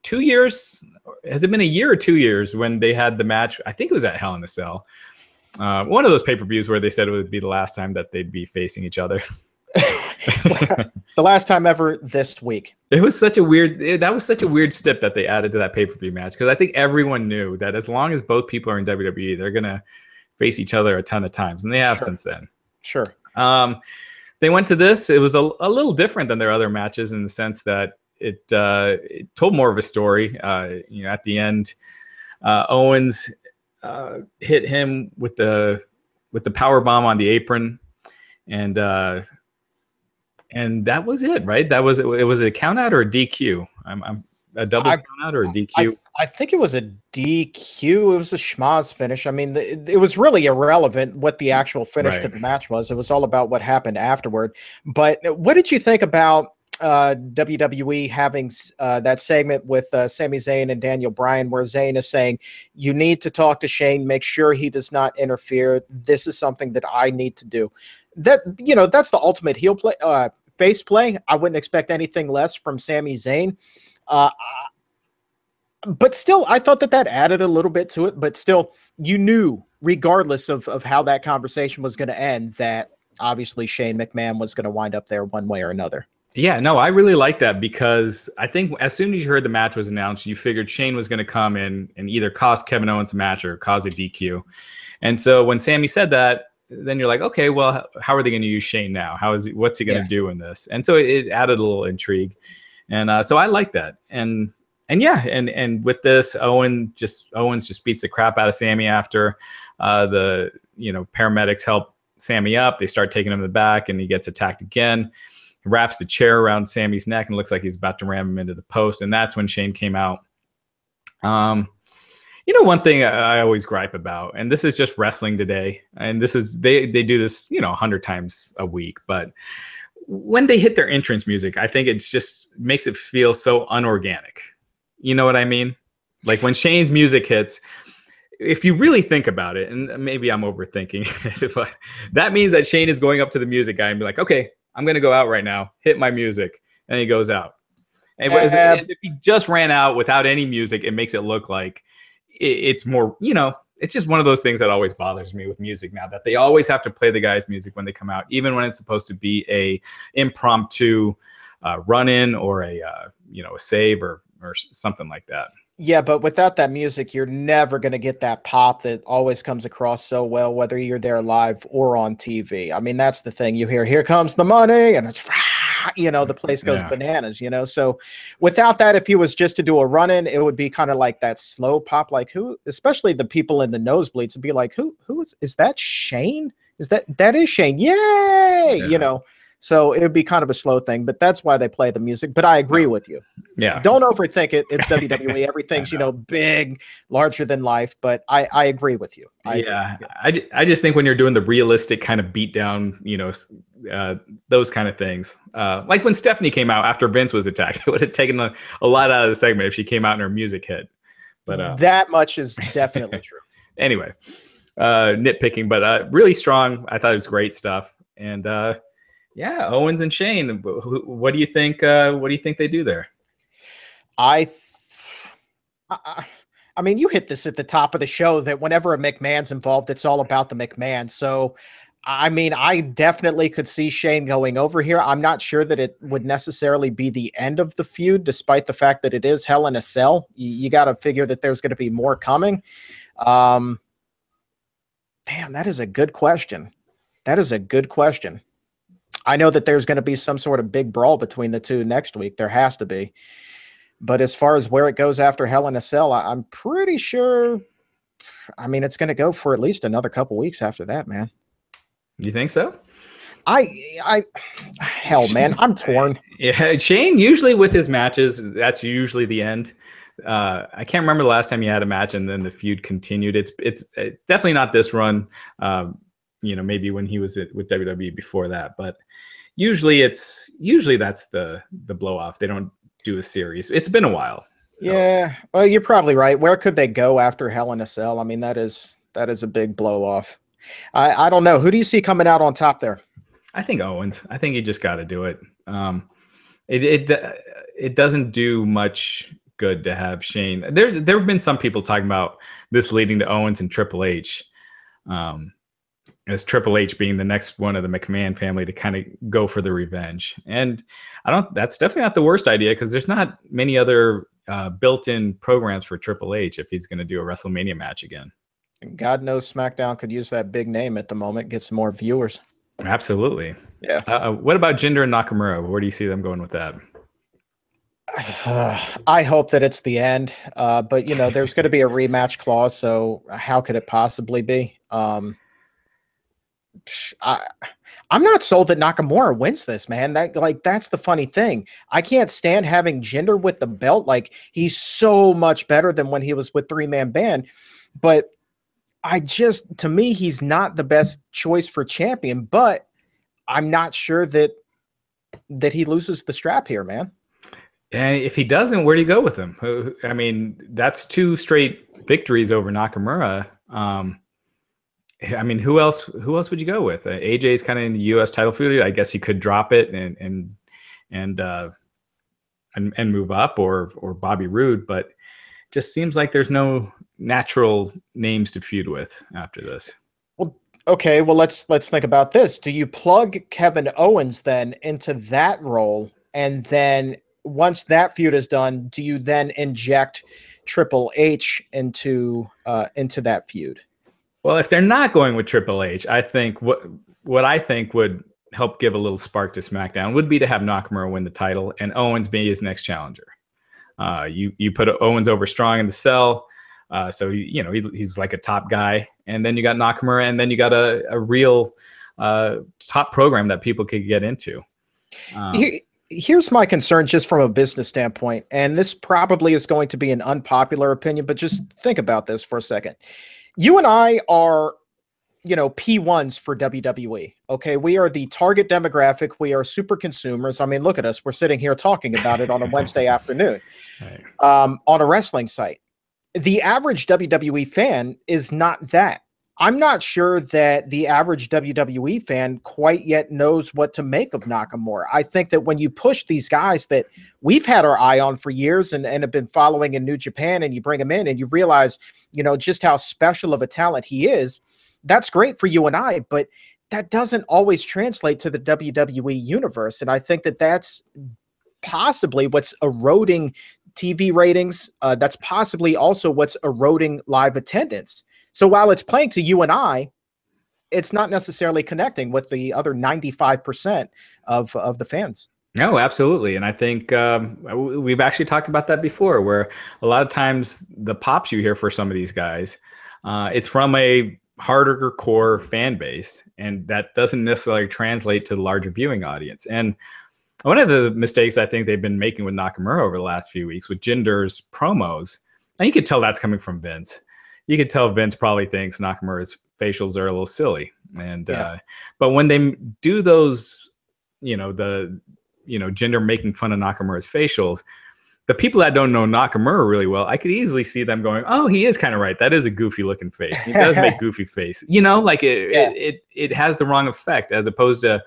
2 years. Has it been a year or 2 years when they had the match? I think it was at Hell in a Cell. One of those pay-per-views where they said it would be the last time that they'd be facing each other. The last time ever this week. That was such a weird stip that they added to that pay-per-view match, because I think everyone knew that as long as both people are in WWE, they're gonna face each other a ton of times, and they have since then. Sure. they went to this. It was a little different than their other matches in the sense that it told more of a story. At the end, Owens hit him with the power bomb on the apron, and that was it, right? That was it. Was a count out or a DQ? I'm a double count out or a DQ? I think it was a DQ. It was a schmozz finish. I mean, it was really irrelevant what the actual finish to the match was. It was all about what happened afterward. But what did you think about WWE having that segment with Sami Zayn and Daniel Bryan, where Zayn is saying, you need to talk to Shane, make sure he does not interfere. This is something that I need to do. That, that's the ultimate heel play, face play. I wouldn't expect anything less from Sami Zayn. But still, I thought that added a little bit to it. But still, you knew, regardless of how that conversation was going to end, that obviously Shane McMahon was going to wind up there one way or another. Yeah, no, I really like that because I think as soon as you heard the match was announced, you figured Shane was going to come in and either cost Kevin Owens a match or cause a DQ. And so when Sami said that, then you're like, okay, well, how are they going to use Shane now? What's he going to do in this? And so it added a little intrigue. And so I like that. And with this, Owens just beats the crap out of Sami after the paramedics help Sami up. They start taking him to the back, and he gets attacked again. He wraps the chair around Sami's neck, and it looks like he's about to ram him into the post. And that's when Shane came out. One thing I always gripe about, and this is just wrestling today, and this is they do this 100 times a week, but when they hit their entrance music, I think it's just makes it feel so unorganic. You know what I mean? Like when Shane's music hits, if you really think about it, and maybe I'm overthinking it, but that means that Shane is going up to the music guy and be like, okay, I'm going to go out right now, hit my music. And he goes out. And as if he just ran out without any music, it makes it look like it's more, it's just one of those things that always bothers me with music now, that they always have to play the guy's music when they come out, even when it's supposed to be a impromptu run-in or a save or something like that. Yeah, but without that music, you're never going to get that pop that always comes across so well, whether you're there live or on TV. I mean, that's the thing. You hear, here comes the money, and it's, the place goes bananas, So without that, if he was just to do a run-in, it would be kind of like that slow pop, like who, especially the people in the nosebleeds would be like, who is that Shane? That is Shane? Yay! Yeah. So it would be kind of a slow thing, but that's why they play the music. But I agree with you. Yeah. Don't overthink it. It's WWE. Everything's, big, larger than life. But I agree with you. I just think when you're doing the realistic kind of beatdown, those kind of things. Like when Stephanie came out after Vince was attacked, it would have taken a lot out of the segment if she came out and her music hit. But that much is definitely true. Anyway, nitpicking, but really strong. I thought it was great stuff. And Owens and Shane. What do you think? What do you think they do there? I mean, you hit this at the top of the show that whenever a McMahon's involved, it's all about the McMahon. So, I mean, I definitely could see Shane going over here. I'm not sure that it would necessarily be the end of the feud, despite the fact that it is Hell in a Cell. You got to figure that there's going to be more coming. Damn, that is a good question. I know that there's going to be some sort of big brawl between the two next week. There has to be. But as far as where it goes after Hell in a Cell, I'm pretty sure, I mean, it's going to go for at least another couple weeks after that, man. You think so? Hell, man, I'm torn. Yeah, Shane, usually with his matches, that's usually the end. I can't remember the last time he had a match and then the feud continued. It's definitely not this run. Maybe when he was with WWE before that, but usually that's the blow off. They don't do a series. It's been a while. So. Yeah. Well, you're probably right. Where could they go after Hell in a Cell? I mean, that is a big blow off. I don't know. Who do you see coming out on top there? I think Owens. I think he just got to do it. It doesn't do much good to have Shane. There have been some people talking about this leading to Owens and Triple H. As Triple H being the next one of the McMahon family to kind of go for the revenge. And that's definitely not the worst idea because there's not many other built-in programs for Triple H if he's going to do a WrestleMania match again. God knows SmackDown could use that big name at the moment, get some more viewers. Absolutely. Yeah. What about Jinder and Nakamura? Where do you see them going with that? I hope that it's the end, but there's going to be a rematch clause, so how could it possibly be? I'm not sold that Nakamura wins this, man. That's the funny thing. I can't stand having Jinder with the belt. Like, he's so much better than when he was with three-man band, but to me, he's not the best choice for champion, but I'm not sure that he loses the strap here, man. And if he doesn't, where do you go with him? I mean, that's 2 straight victories over Nakamura. I mean, who else would you go with? AJ's kind of in the U.S. title feud. I guess he could drop it and move up, or Bobby Roode, but just seems like there's no natural names to feud with after this. Well, okay, well let's think about this. Do you plug Kevin Owens then into that role, and then once that feud is done, do you then inject Triple H into that feud? Well, if they're not going with Triple H, I think what I think would help give a little spark to SmackDown would be to have Nakamura win the title and Owens be his next challenger. You put Owens over strong in the cell, so he's like a top guy, and then you got Nakamura, and then you got a real top program that people could get into. Here's my concern just from a business standpoint, and this probably is going to be an unpopular opinion, but just think about this for a second. You and I are, P1s for WWE. Okay. We are the target demographic. We are super consumers. I mean, look at us. We're sitting here talking about it on a Wednesday afternoon, right, on a wrestling site. The average WWE fan is not that. I'm not sure that the average WWE fan quite yet knows what to make of Nakamura. I think that when you push these guys that we've had our eye on for years and have been following in New Japan, and you bring them in and you realize, just how special of a talent he is, that's great for you and I, but that doesn't always translate to the WWE universe. And I think that that's possibly what's eroding TV ratings. That's possibly also what's eroding live attendance. So while it's playing to you and I, it's not necessarily connecting with the other 95% of the fans. No, absolutely. And I think we've actually talked about that before, where a lot of times the pops you hear for some of these guys, it's from a harder core fan base, and that doesn't necessarily translate to the larger viewing audience. And one of the mistakes I think they've been making with Nakamura over the last few weeks with Jinder's promos, and you could tell that's coming from Vince. You could tell Vince probably thinks Nakamura's facials are a little silly. And but when they do those, Jinder making fun of Nakamura's facials, the people that don't know Nakamura really well, I could easily see them going, "Oh, he is kind of right. That is a goofy looking face. He does make goofy face." It has the wrong effect, as opposed to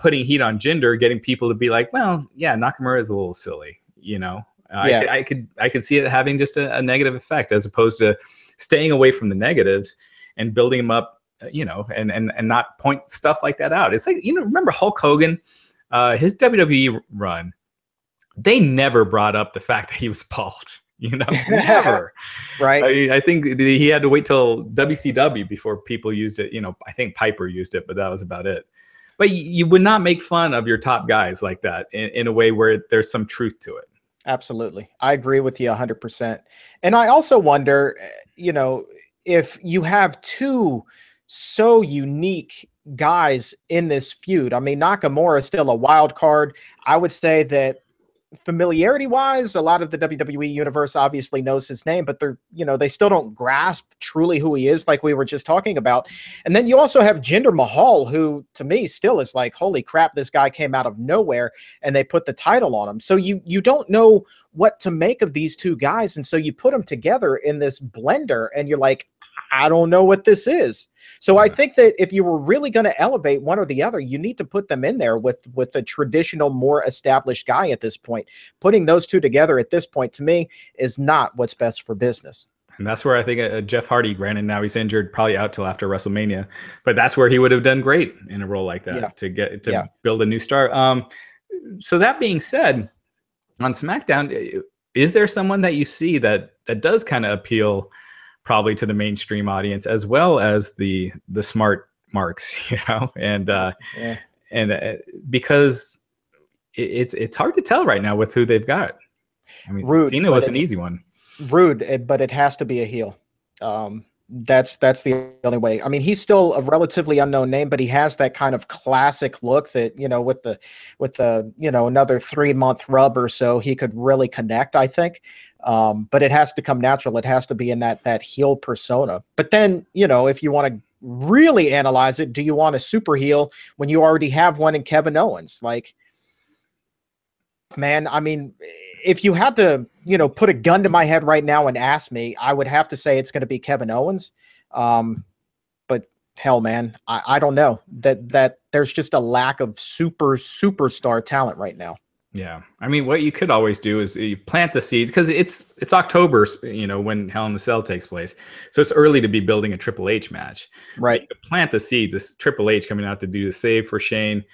putting heat on Jinder, getting people to be like, "Well, yeah, Nakamura is a little silly." I could see it having just a negative effect, as opposed to staying away from the negatives and building them up, and not point stuff like that out. It's like, remember Hulk Hogan, his WWE run, they never brought up the fact that he was bald, never. Right. I think he had to wait till WCW before people used it. I think Piper used it, but that was about it. But you would not make fun of your top guys like that in a way where there's some truth to it. Absolutely. I agree with you 100%. And I also wonder, if you have 2 so unique guys in this feud. I mean, Nakamura is still a wild card. I would say that familiarity wise, a lot of the WWE universe obviously knows his name, but they still don't grasp truly who he is, like we were just talking about. And then you also have Jinder Mahal, who to me still is like, holy crap, this guy came out of nowhere and they put the title on him. So you don't know what to make of these 2 guys. And so you put them together in this blender and you're like, I don't know what this is. So I think that if you were really going to elevate one or the other, you need to put them in there with a traditional, more established guy at this point. Putting those 2 together at this point, to me, is not what's best for business. And that's where I think Jeff Hardy, granted now he's injured, probably out till after WrestleMania, but that's where he would have done great in a role like that to build a new star. So that being said, on SmackDown, is there someone that you see that does kind of appeal probably to the mainstream audience, as well as the smart marks, and because it's hard to tell right now with who they've got. I mean, Rude, Cena was an easy one. Rude, but it has to be a heel. That's the only way. I mean, he's still a relatively unknown name, but he has that kind of classic look that, with the another 3-month rub or so, he could really connect, I think. But it has to come natural. It has to be in that heel persona. But then, if you want to really analyze it, do you want a super heel when you already have one in Kevin Owens? Like, man, I mean, if you had to, put a gun to my head right now and ask me, I would have to say it's going to be Kevin Owens. But hell, man, I don't know that there's just a lack of superstar talent right now. Yeah. I mean, what you could always do is you plant the seeds, because it's October, when Hell in the Cell takes place. So it's early to be building a Triple H match. Right. Plant the seeds. This Triple H coming out to do the save for Shane.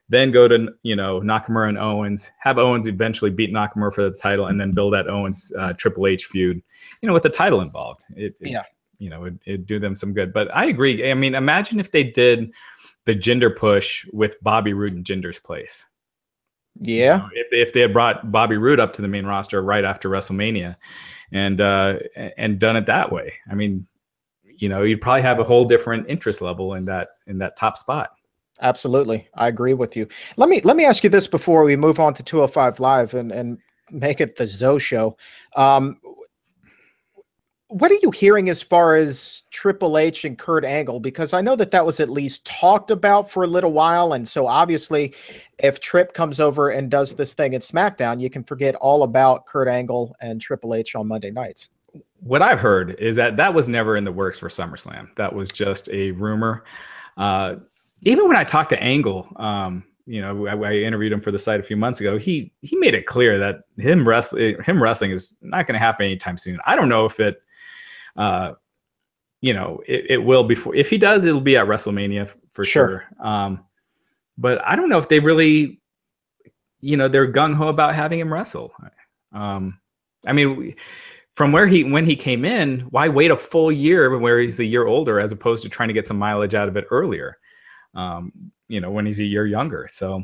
Then go to, Nakamura and Owens, have Owens eventually beat Nakamura for the title, and then build that Owens Triple H feud, with the title involved. It'd do them some good. But I agree. I mean, imagine if they did the Jinder push with Bobby Roode in Jinder's place. Yeah. If they had brought Bobby Roode up to the main roster right after WrestleMania and done it that way. I mean, you'd probably have a whole different interest level in that top spot. Absolutely. I agree with you. Let me ask you this before we move on to 205 Live and make it the Zoe show. What are you hearing as far as Triple H and Kurt Angle? Because I know that was at least talked about for a little while. And so obviously if Tripp comes over and does this thing at SmackDown, you can forget all about Kurt Angle and Triple H on Monday nights. What I've heard is that was never in the works for SummerSlam. That was just a rumor. Even when I talked to Angle, I interviewed him for the site a few months ago. He made it clear that him wrestling is not going to happen anytime soon. I don't know if it will before. If he does, it'll be at WrestleMania for sure. But I don't know if they really, they're gung ho about having him wrestle. I mean, from when he came in, why wait a full year where he's a year older as opposed to trying to get some mileage out of it earlier? When he's a year younger. So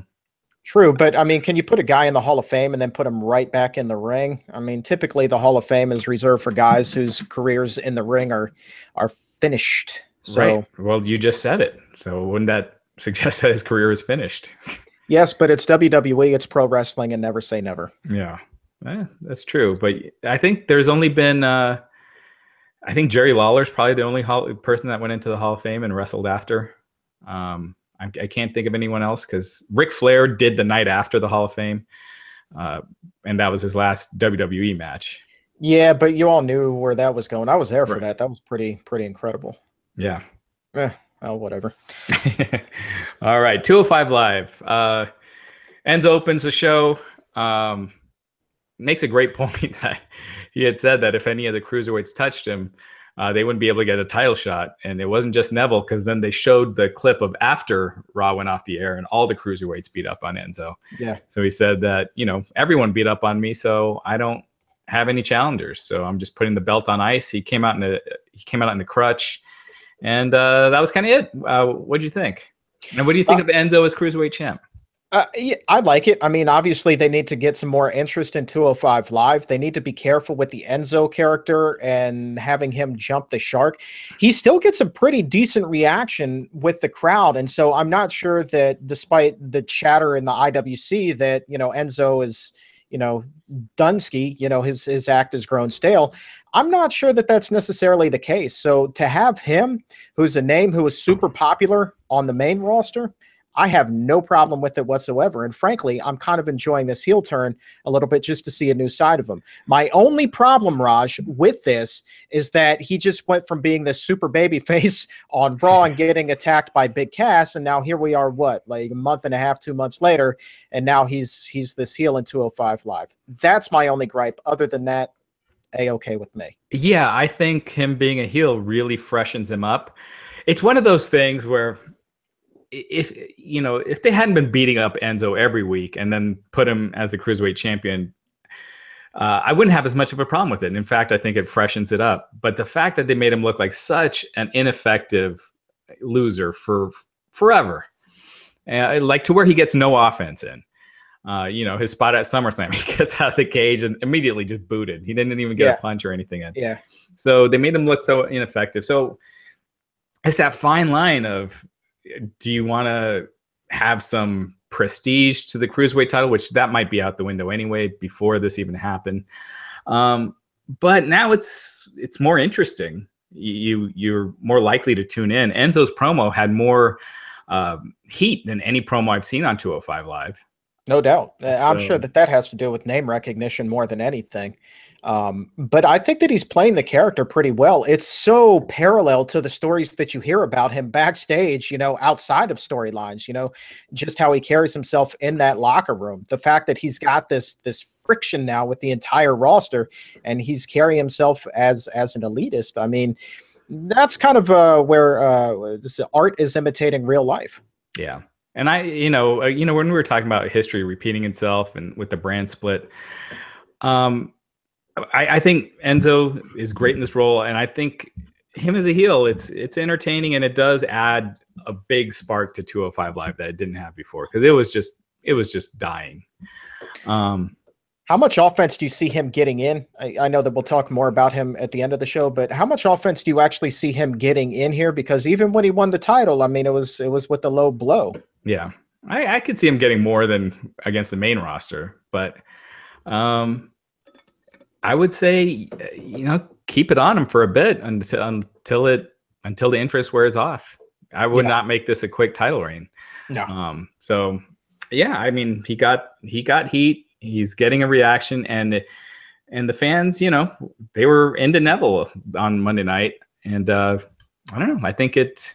true. But I mean, can you put a guy in the Hall of Fame and then put him right back in the ring? I mean, typically the Hall of Fame is reserved for guys whose careers in the ring are finished. So, right. Well, you just said it. So wouldn't that suggest that his career is finished? Yes, but it's WWE, it's pro wrestling, and never say never. Yeah, that's true. But I think there's only been, I think Jerry Lawler's probably the only person that went into the Hall of Fame and wrestled after. I can't think of anyone else, because Ric Flair did the night after the Hall of Fame, and that was his last WWE match. Yeah, but you all knew where that was going. I was there for that. That was pretty incredible. Yeah. Well, whatever. All right, 205 Live. Enzo opens the show. Makes a great point that he had said that if any of the cruiserweights touched him, they wouldn't be able to get a title shot. And it wasn't just Neville, because then they showed the clip of after Raw went off the air and all the cruiserweights beat up on Enzo. Yeah. So he said that, everyone beat up on me, so I don't have any challengers. So I'm just putting the belt on ice. He came out in a crutch, and that was kind of it. What'd you think? And what do you think of Enzo as cruiserweight champ? Yeah, I like it. I mean, obviously they need to get some more interest in 205 Live. They need to be careful with the Enzo character and having him jump the shark. He still gets a pretty decent reaction with the crowd. And so I'm not sure that, despite the chatter in the IWC that, Enzo is, Dunsky, his act has grown stale. I'm not sure that that's necessarily the case. So to have him, who's a name who is super popular on the main roster, I have no problem with it whatsoever. And frankly, I'm kind of enjoying this heel turn a little bit just to see a new side of him. My only problem, Raj, with this is that he just went from being this super baby face on Raw and getting attacked by Big Cass. And now here we are, like a month and a half, 2 months later. And now he's this heel in 205 Live. That's my only gripe. Other than that, A-okay with me. Yeah, I think him being a heel really freshens him up. It's one of those things where if they hadn't been beating up Enzo every week and then put him as the cruiserweight champion, I wouldn't have as much of a problem with it. And in fact, I think it freshens it up. But the fact that they made him look like such an ineffective loser for forever, like to where he gets no offense in. You know, his spot at SummerSlam, he gets out of the cage and immediately just booted. He didn't even get a punch or anything in. Yeah. So they made him look so ineffective. So it's that fine line of, do you want to have some prestige to the Cruiserweight title, which that might be out the window anyway before this even happened. But now it's more interesting. You're more likely to tune in. Enzo's promo had more heat than any promo I've seen on 205 Live. No doubt. I'm sure that has to do with name recognition more than anything. But I think that he's playing the character pretty well. It's so parallel to the stories that you hear about him backstage, you know, outside of storylines, you know, just how he carries himself in that locker room. The fact that he's got this friction now with the entire roster, and he's carrying himself as an elitist. I mean, that's kind of where art is imitating real life. Yeah. And you know, when we were talking about history repeating itself and with the brand split, I think Enzo is great in this role, and I think him as a heel, it's entertaining, and it does add a big spark to 205 Live that it didn't have before, because it was just dying. How much offense do you see him getting in? I know that we'll talk more about him at the end of the show, but how much offense do you actually see him getting in here? Because even when he won the title, I mean, it was with a low blow. Yeah, I could see him getting more than against the main roster, but I would say, you know, keep it on him for a bit until the interest wears off. I would not make this a quick title reign. No. So yeah, I mean, he got heat. He's getting a reaction, and the fans, you know, they were into Neville on Monday night, and I don't know. I think it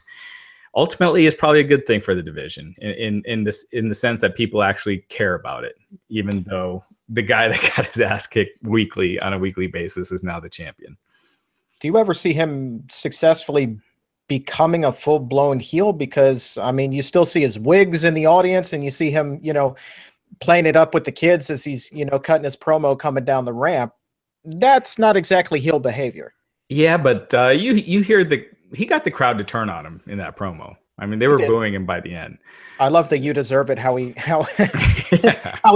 ultimately is probably a good thing for the division in the sense that people actually care about it, even though the guy that got his ass kicked on a weekly basis is now the champion. Do you ever see him successfully becoming a full-blown heel? Because I mean, you still see his wigs in the audience, and you see him, you know, playing it up with the kids as he's, you know, cutting his promo coming down the ramp. That's not exactly heel behavior. Yeah, but you hear he got the crowd to turn on him in that promo. I mean, they were booing him by the end. I love that You Deserve It, how he how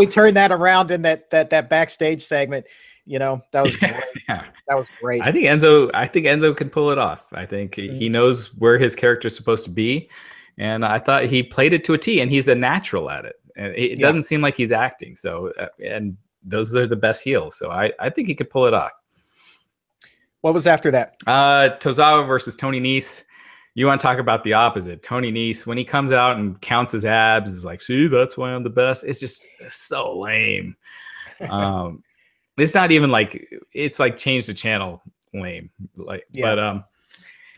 he turned that around in that backstage segment. You know, that was great. Yeah. That was great. I think Enzo could pull it off. I think he knows where his character is supposed to be, and I thought he played it to a T, and he's a natural at it. And it doesn't seem like he's acting. So, and those are the best heels. So I think he could pull it off. What was after that? Tozawa versus Tony Nese. You want to talk about the opposite. Tony Nese, when he comes out and counts his abs, is like, see, that's why I'm the best. It's just so lame. It's not even like, it's like change the channel lame. Like, but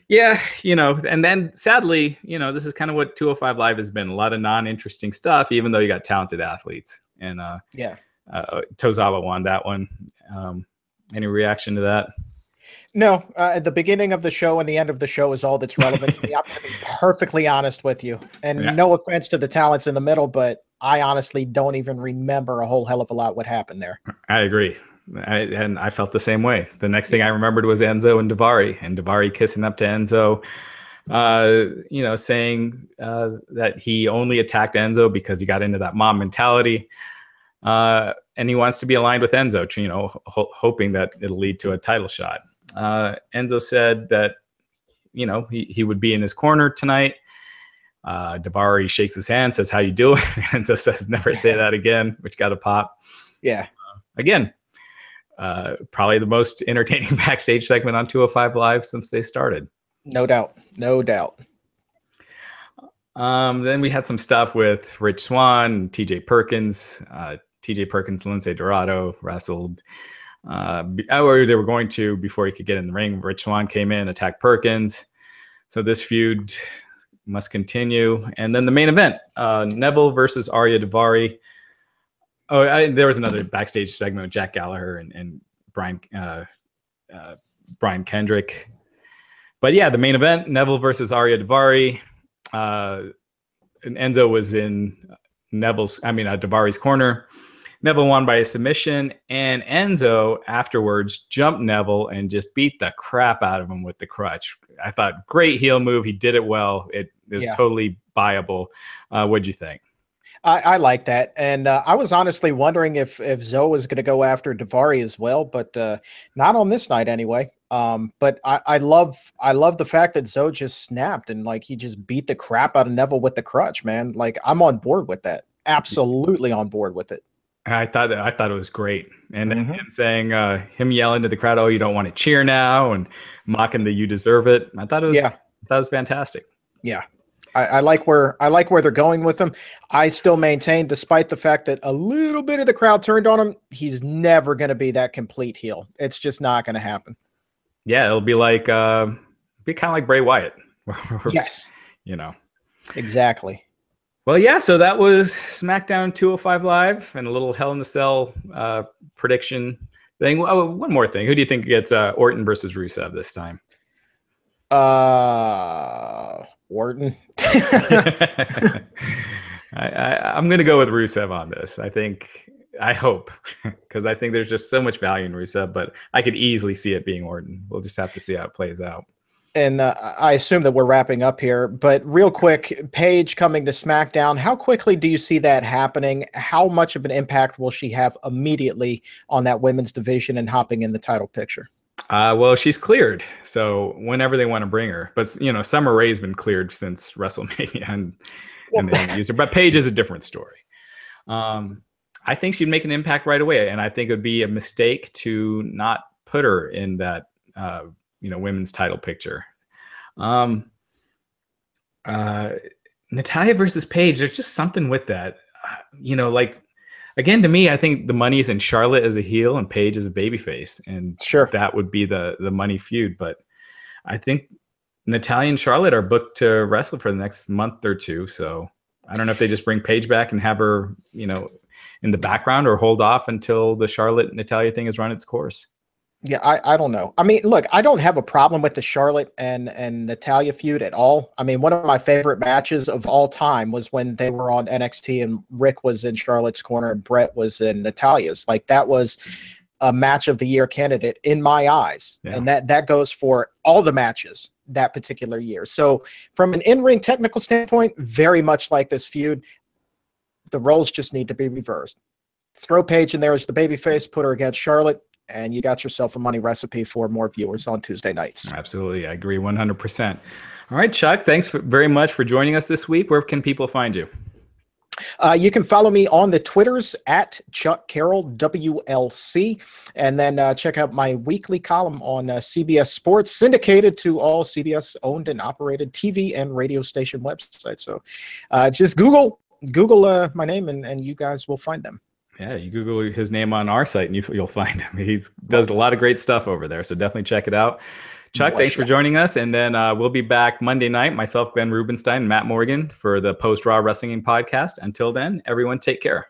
yeah, you know, and then sadly, you know, this is kind of what 205 Live has been. A lot of non-interesting stuff, even though you got talented athletes. And Tozawa won that one. Any reaction to that? No, at the beginning of the show and the end of the show is all that's relevant to me. I'm going to be perfectly honest with you. And no offense to the talents in the middle, but I honestly don't even remember a whole hell of a lot what happened there. I agree. And I felt the same way. The next thing I remembered was Enzo and Daivari kissing up to Enzo, you know, saying that he only attacked Enzo because he got into that mom mentality. And he wants to be aligned with Enzo, you know, hoping that it'll lead to a title shot. Enzo said that, you know, he would be in his corner tonight. Daivari shakes his hand, says, "How you doing?" Enzo says, "Never say that again," which got a pop. Yeah. Again, probably the most entertaining backstage segment on 205 Live since they started. No doubt. No doubt. Then we had some stuff with Rich Swann and TJ Perkins. TJ Perkins, Lince Dorado wrestled. They were going to before he could get in the ring. Rich Swann came in, attacked Perkins. So this feud must continue. And then the main event, Neville versus Arya Daivari. There was another backstage segment with Jack Gallagher and Brian Kendrick. But yeah, the main event, Neville versus Arya Daivari. And Enzo was in Daivari's corner. Neville won by a submission, and Enzo afterwards jumped Neville and just beat the crap out of him with the crutch. I thought, great heel move. He did it well. It was totally buyable. What'd you think? I like that. And I was honestly wondering if Zoe was going to go after Daivari as well, but not on this night anyway. But I love the fact that Zoe just snapped and like he just beat the crap out of Neville with the crutch, man. Like I'm on board with that. Absolutely on board with it. I thought it was great. And then him saying, him yelling to the crowd, "Oh, you don't want to cheer now," and mocking the "you deserve it." I thought that was fantastic. Yeah. I like where they're going with him. I still maintain, despite the fact that a little bit of the crowd turned on him, he's never going to be that complete heel. It's just not going to happen. Yeah, it'll be like kind of like Bray Wyatt. Yes, exactly. Well, yeah. So that was SmackDown 205 Live and a little Hell in the Cell prediction thing. Oh, one more thing. Who do you think gets Orton versus Rusev this time? Orton. I'm going to go with Rusev on this. I hope, because I think there's just so much value in Rusev, but I could easily see it being Orton. We'll just have to see how it plays out. And I assume that we're wrapping up here, but real quick, Paige coming to SmackDown. How quickly do you see that happening? How much of an impact will she have immediately on that women's division and hopping in the title picture? Well, she's cleared, so whenever they want to bring her. But Summer Rae's been cleared since WrestleMania, and they haven't used her. But Paige is a different story. I think she'd make an impact right away, and I think it would be a mistake to not put her in that women's title picture. Natalya versus Paige, there's just something with that. Again, to me, I think the money's in Charlotte as a heel and Paige as a babyface, and that would be the money feud. But I think Natalya and Charlotte are booked to wrestle for the next month or two. So I don't know if they just bring Paige back and have her, in the background, or hold off until the Charlotte Natalya thing has run its course. Yeah, I don't know. I mean, look, I don't have a problem with the Charlotte and Natalya feud at all. I mean, one of my favorite matches of all time was when they were on NXT and Rick was in Charlotte's corner and Brett was in Natalya's. Like, that was a match of the year candidate in my eyes. Yeah. And that goes for all the matches that particular year. So from an in-ring technical standpoint, very much like this feud, the roles just need to be reversed. Throw Paige in there as the babyface, put her against Charlotte, and you got yourself a money recipe for more viewers on Tuesday nights. Absolutely. I agree 100%. All right, Chuck, thanks very much for joining us this week. Where can people find you? You can follow me on the Twitters at Chuck Carroll, WLC, and then check out my weekly column on CBS Sports, syndicated to all CBS owned and operated TV and radio station websites. So just Google my name and you guys will find them. Yeah, you Google his name on our site and you'll find him. He does a lot of great stuff over there, so definitely check it out. Chuck, thanks for joining us, and then we'll be back Monday night, myself, Glenn Rubenstein, Matt Morgan, for the Post Raw Wrestling podcast. Until then, everyone take care.